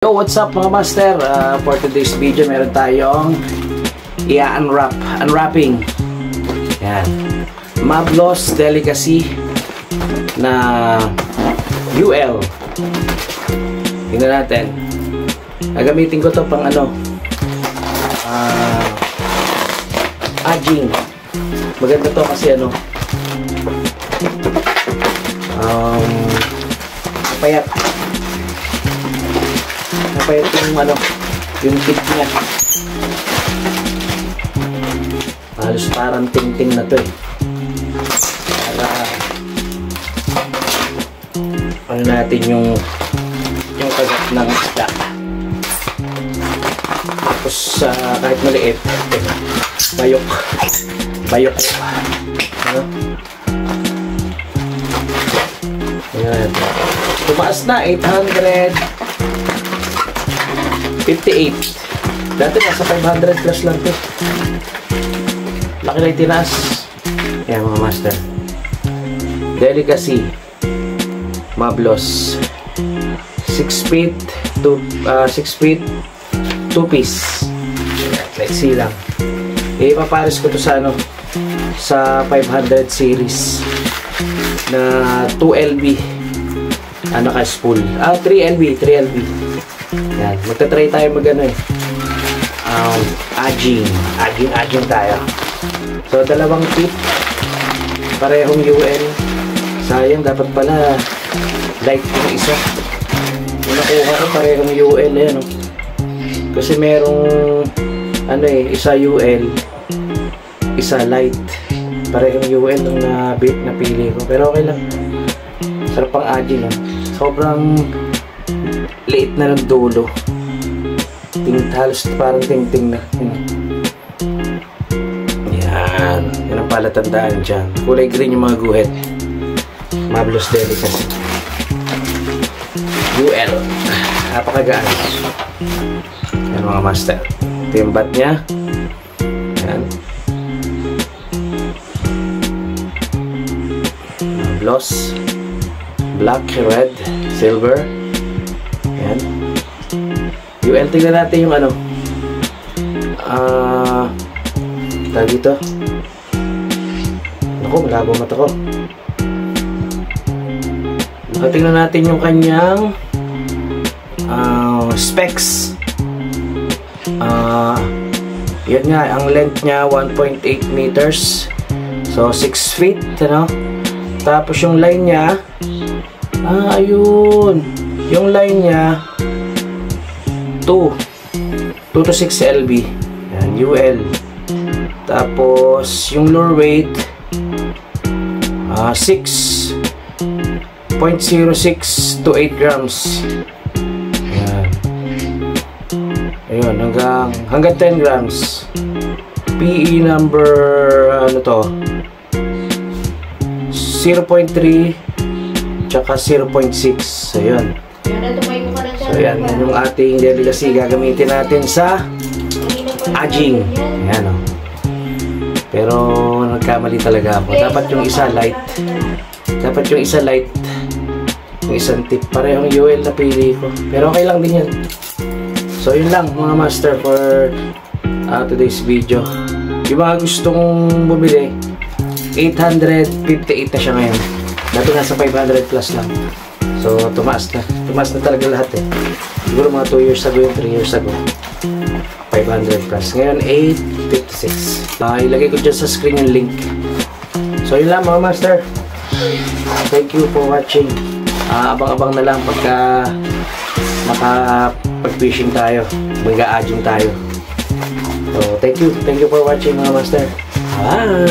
Yo, what's up mga master? For today's video, meron tayong unwrapping. Yan. Mablos Delicacy na UL. Tingnan natin. Gagamitin ko to pang aging. Maganda to kasi payat. Napayat yung tip niya. Halos parang ting-ting na to eh. Para natin yung kagat ng isda. Tapos kahit maliit, bayok. Ayan. Tumaas na 858. Dati nasa 500 plus lang to. Laki na yung tinaas. Ayan mga master. Delicacy Mablos 6 feet 2 piece. Let's see lang. Ipapares ko to sa sa 500 series na 2LB spool. 3LB. Yan, magta-try tayo aging tayo. So dalawang tip, parehong UL. Sayang, dapat pala light yung isa. Yung nakuha ko parehong UL kasi merong isa UL, isa light. Parehong UL nung napili ko, pero okay lang. Sarap pang aging. Sobrang liit na ng dulo. Halos parang ting-ting na. Yan. Yan ang palatandaan dyan. Kulay green yung mga guhit. Mablos Delicacy UL. Napakagaan. Yan mga master. Ito yung bat nya. Yan. Mablos. Black, red, silver. Yan. UL, tingnan natin yung tawag dito. Naku, malabo mata ko. Tingnan natin yung kanyang specs. Yan nga, ang length nya 1.8 meters. So 6 feet, Tapos yung line nya, ayun. Yung line nya 2 to 6 LB. Yan, UL. Tapos yung lure weight 6.06 to 8 grams. Yan. Ayun, hanggang 10 grams. PE number 0.3 tsaka 0.6. Ayun. So yan, yung ating delicacy gagamitin natin sa aging. Ayan Pero nagkamali talaga ako. Dapat yung isa light. Yung isang tip. Parehong UL na pili ko. Pero okay lang din yan. So yun lang mga master for today's video. Yung mga gustong bumili, 858 na siya ngayon. Dati nasa 500 plus lang. So, tumaas na talaga lahat Siguro mga 2 years ago 3 years ago. 500 plus. Ngayon, 856. Ilagay ko dyan sa screen yung link. So, yun lang mga master. Thank you for watching. Abang-abang na lang pagka makapag-fishing tayo. Mag-a-aging tayo. So, thank you. Thank you for watching mga master. Bye!